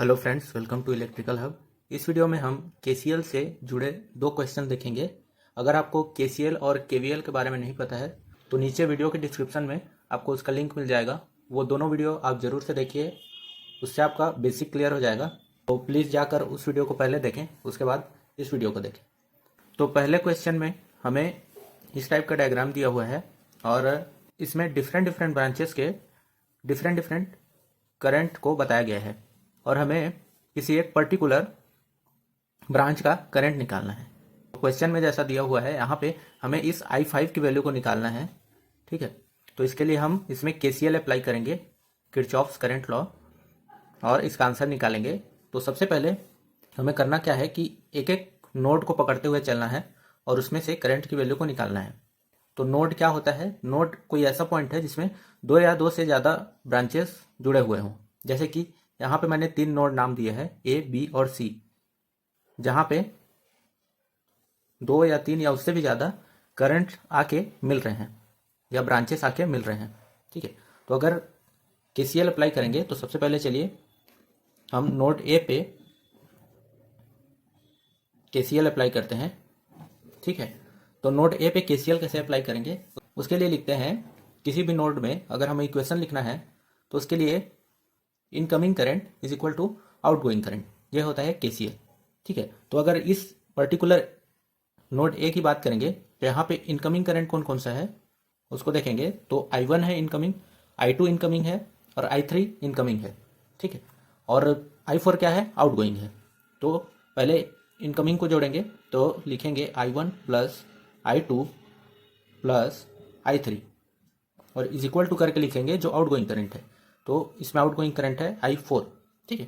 Hello friends, welcome to electrical hub. इस video में हम केसीएल से जुड़े दो क्वेश्चन देखेंगे। अगर आपको केसीएल और केवीएल के बारे में नहीं पता है तो नीचे वीडियो के डिस्क्रिप्शन में आपको उसका लिंक मिल जाएगा। वो दोनों वीडियो आप ज़रूर से देखिए, उससे आपका बेसिक क्लियर हो जाएगा। तो प्लीज़ जाकर उस वीडियो को पहले देखें, उसके बाद इस वीडियो को देखें। तो पहले क्वेश्चन में हमें इस टाइप का डायग्राम दिया हुआ है और इसमें डिफरेंट डिफरेंट ब्रांचेस के डिफरेंट करंट को बताया गया है और हमें किसी एक पर्टिकुलर ब्रांच का करंट निकालना है। क्वेश्चन में जैसा दिया हुआ है यहाँ पे हमें इस I5 की वैल्यू को निकालना है, ठीक है। तो इसके लिए हम इसमें KCL अप्लाई करेंगे, किरचॉफ्स करंट लॉ, और इसका आंसर निकालेंगे। तो सबसे पहले हमें करना क्या है कि एक एक नोड को पकड़ते हुए चलना है और उसमें से करंट की वैल्यू को निकालना है। तो नोड क्या होता है? नोड कोई ऐसा पॉइंट है जिसमें दो या दो से ज़्यादा ब्रांचेस जुड़े हुए हों। जैसे कि यहाँ पे मैंने 3 नोड नाम दिए हैं A, B और C, जहाँ पे 2 या 3 या उससे भी ज़्यादा करंट आके मिल रहे हैं या ब्रांचेस आके मिल रहे हैं, ठीक है। तो अगर KCL अप्लाई करेंगे तो सबसे पहले चलिए हम नोड A पे KCL अप्लाई करते हैं, ठीक है। तो नोड A पे KCL कैसे अप्लाई करेंगे? उसके लिए लिखते हैं, किसी भी नोड में अगर हमें इक्वेशन लिखना है तो उसके लिए incoming current is equal to outgoing current, ये होता है KCL, ठीक है। तो अगर इस पर्टिकुलर नोड A की बात करेंगे तो यहाँ पे इनकमिंग करंट कौन कौन सा है उसको देखेंगे। तो I1 है इनकमिंग, I2 इनकमिंग है और I3 इनकमिंग है, ठीक है। और I4 क्या है? आउटगोइंग है। तो पहले इनकमिंग को जोड़ेंगे तो लिखेंगे I1 plus I2 plus I3 और इज इक्वल टू करके लिखेंगे जो आउटगोइंग करंट है। तो इसमें आउटगोइंग करंट है I4, ठीक है।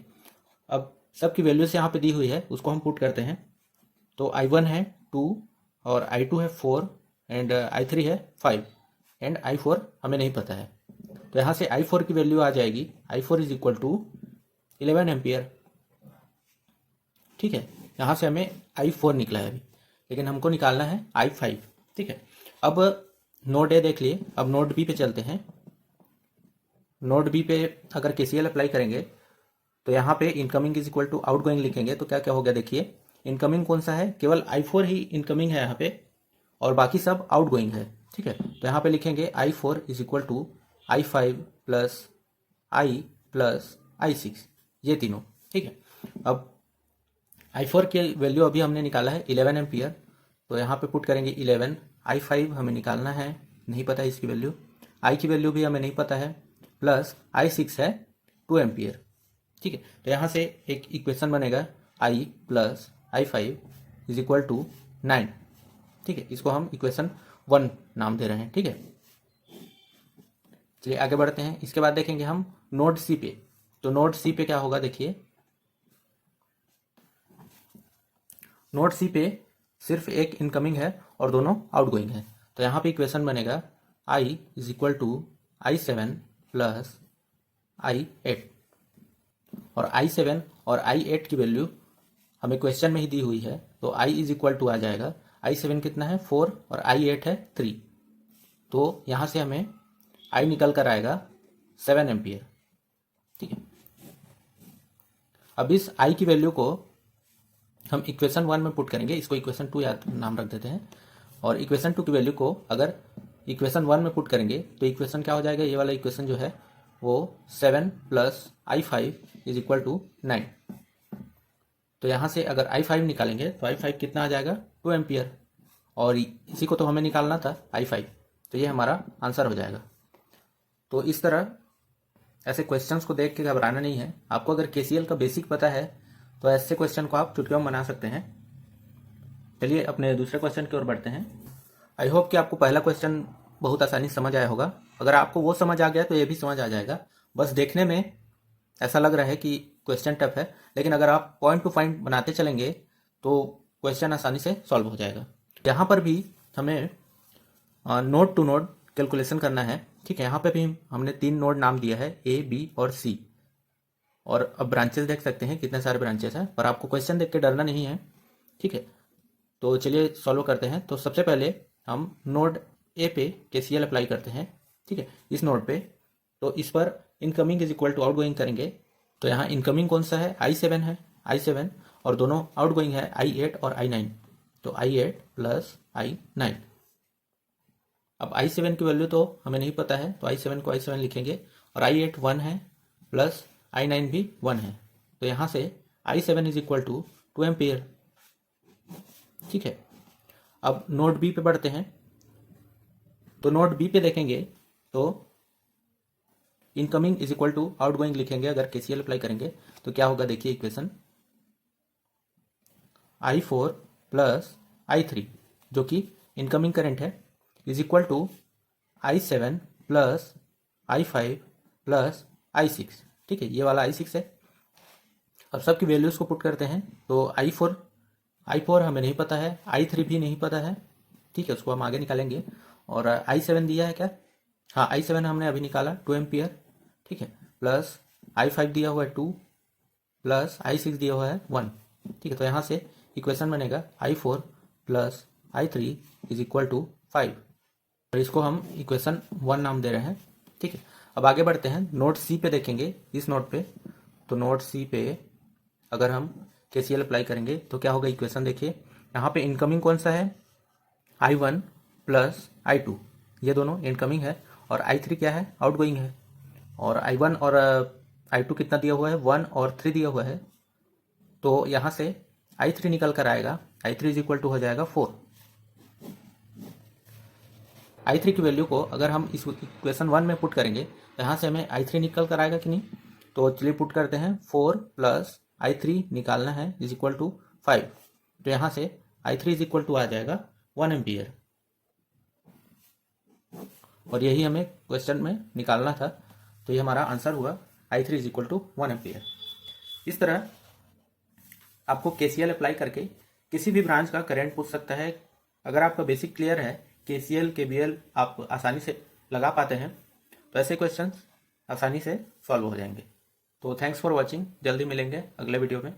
अब सबकी वैल्यूज यहाँ पे दी हुई है, उसको हम पुट करते हैं। तो I1 है 2 और I2 है 4 एंड I3 है 5 एंड I4 हमें नहीं पता है। तो यहाँ से I4 की वैल्यू आ जाएगी, I4 is equal to 11 ampere, ठीक है। यहाँ से हमें I4 निकला है अभी, लेकिन हमको निकालना है I5, ठीक है। अब नोड A देख लिए, अब नोड B पे चलते हैं। नोड B पे अगर KCL अप्लाई करेंगे तो यहाँ पे incoming is equal to outgoing लिखेंगे तो क्या क्या हो गया देखिए। इनकमिंग कौन सा है? केवल I4 ही इनकमिंग है यहाँ पे और बाकी सब आउटगोइंग है, ठीक है। तो यहाँ पे लिखेंगे I4 is equal to I5 plus I plus I6, ये तीनों, ठीक है। अब I4 की वैल्यू अभी हमने निकाला है 11 एम्पियर, तो यहाँ पे पुट करेंगे 11। I5 हमें निकालना है, नहीं पता है इसकी वैल्यू, I की वैल्यू भी हमें नहीं पता है, प्लस I6 है 2 एम्पियर, ठीक है। तो यहाँ से एक इक्वेशन बनेगा I plus I5 is equal to 9, ठीक है। इसको हम इक्वेशन 1 नाम दे रहे हैं, ठीक है। चलिए आगे बढ़ते हैं। इसके बाद देखेंगे हम नोड C पे। तो नोड C पे क्या होगा देखिए, नोड C पे सिर्फ एक इनकमिंग है और दोनों आउटगोइंग है। तो यहाँ पे इक्वेशन बनेगा I is equal to I7 plus I8, और I7 और I8 की वैल्यू हमें क्वेश्चन में ही दी हुई है। तो I इज इक्वल टू आ जाएगा, I7 कितना है 4 और I8 है 3। तो यहाँ से हमें I निकल कर आएगा 7 एम्पियर, ठीक है। अब इस I की वैल्यू को हम इक्वेशन 1 में पुट करेंगे, इसको इक्वेशन 2 याद नाम रख देते हैं। और इक्वेशन 2 की वैल्यू को अगर इक्वेशन 1 में पुट करेंगे तो इक्वेशन क्या हो जाएगा, ये वाला इक्वेशन जो है वो 7 plus I5 is equal to 9। तो यहाँ से अगर I5 निकालेंगे तो I5 कितना आ जाएगा 2 एम्पियर, और इसी को तो हमें निकालना था I5, तो ये हमारा आंसर हो जाएगा। तो इस तरह ऐसे क्वेश्चंस को देख के घबराना नहीं है। आपको अगर KCL का बेसिक पता है तो ऐसे क्वेश्चन को आप चुटकियों में बना सकते हैं। चलिए अपने दूसरे क्वेश्चन की ओर बढ़ते हैं। आई होप कि आपको पहला क्वेश्चन बहुत आसानी से समझ आया होगा। अगर आपको वो समझ आ गया तो ये भी समझ आ जाएगा। बस देखने में ऐसा लग रहा है कि क्वेश्चन टफ है, लेकिन अगर आप पॉइंट टू पॉइंट बनाते चलेंगे तो क्वेश्चन आसानी से सॉल्व हो जाएगा। यहाँ पर भी हमें नोड टू नोड कैलकुलेशन करना है, ठीक है। यहाँ पे भी हमने 3 नोड नाम दिया है A, B और C, और अब ब्रांचेस देख सकते हैं कितने सारे ब्रांचेस हैं, पर आपको क्वेश्चन देख के डरना नहीं है, ठीक है। तो चलिए सॉल्व करते हैं। तो सबसे पहले हम नोड A पे KCL अप्लाई करते हैं, ठीक है, इस नोड पे। तो इस पर incoming is equal to outgoing करेंगे तो यहाँ इनकमिंग कौन सा है, I7 है, I7, और दोनों आउटगोइंग है I8 और I9। तो I8 प्लस I9। अब I7 की वैल्यू तो हमें नहीं पता है, तो I7 को I7 लिखेंगे, और I8 1 है प्लस I9 भी 1 है। तो यहाँ से I7 is equal to 2 ampere. ठीक है, अब नोड बी पे बढ़ते हैं। तो नोड बी पे देखेंगे तो incoming is equal to outgoing लिखेंगे। अगर केसीएल अप्लाई करेंगे तो क्या होगा, देखिए इक्वेशन, I4 प्लस I3 जो कि इनकमिंग करंट है is equal to I7 plus I5 plus I6। ठीक है, ये वाला I6 है। अब सबकी वैल्यूज को पुट करते हैं। तो I4 हमें नहीं पता है, I3 भी नहीं पता है। ठीक है, उसको हम आगे निकालेंगे। और I7 दिया है क्या, हाँ I7 हमने अभी निकाला 2 एम्पियर। ठीक है, प्लस I5 दिया हुआ है 2, प्लस I6 दिया हुआ है 1। ठीक है, तो यहाँ से इक्वेशन बनेगा I4 plus I3 is equal to 5, और इसको हम इक्वेशन 1 नाम दे रहे हैं। ठीक है, अब आगे बढ़ते हैं। नोड सी पे देखेंगे, इस नोड पे। तो नोड सी पे अगर हम केसीएल अप्लाई करेंगे तो क्या होगा, इक्वेशन देखिए। यहाँ पे इनकमिंग कौन सा है, I1 प्लस I2, ये दोनों इनकमिंग है, और I3 क्या है, आउटगोइंग है। और I1 और I2 कितना दिया हुआ है, 1 और 3 दिया हुआ है। तो यहाँ से I3 निकल कर आएगा, I3 इज इक्वल टू हो जाएगा 4। I3 की वैल्यू को अगर हम इस इक्वेशन 1 में पुट करेंगे तो यहाँ से हमें I3 निकल कर आएगा कि नहीं। तो चलिए पुट करते हैं, 4 प्लस I3 निकालना है इज इक्वल टू 5। तो यहाँ से I3 इज इक्वल टू आ जाएगा 1 एम्पियर, और यही हमें क्वेश्चन में निकालना था। तो ये हमारा आंसर हुआ, I3 is equal to 1 ampere. इस तरह आपको केसीएल अप्लाई करके किसी भी ब्रांच का करंट पूछ सकता है। अगर आपका बेसिक क्लियर है, केसीएल केवीएल आप आसानी से लगा पाते हैं, तो ऐसे क्वेश्चंस आसानी से सॉल्व हो जाएंगे। तो थैंक्स फॉर वॉचिंग, जल्दी मिलेंगे अगले वीडियो में।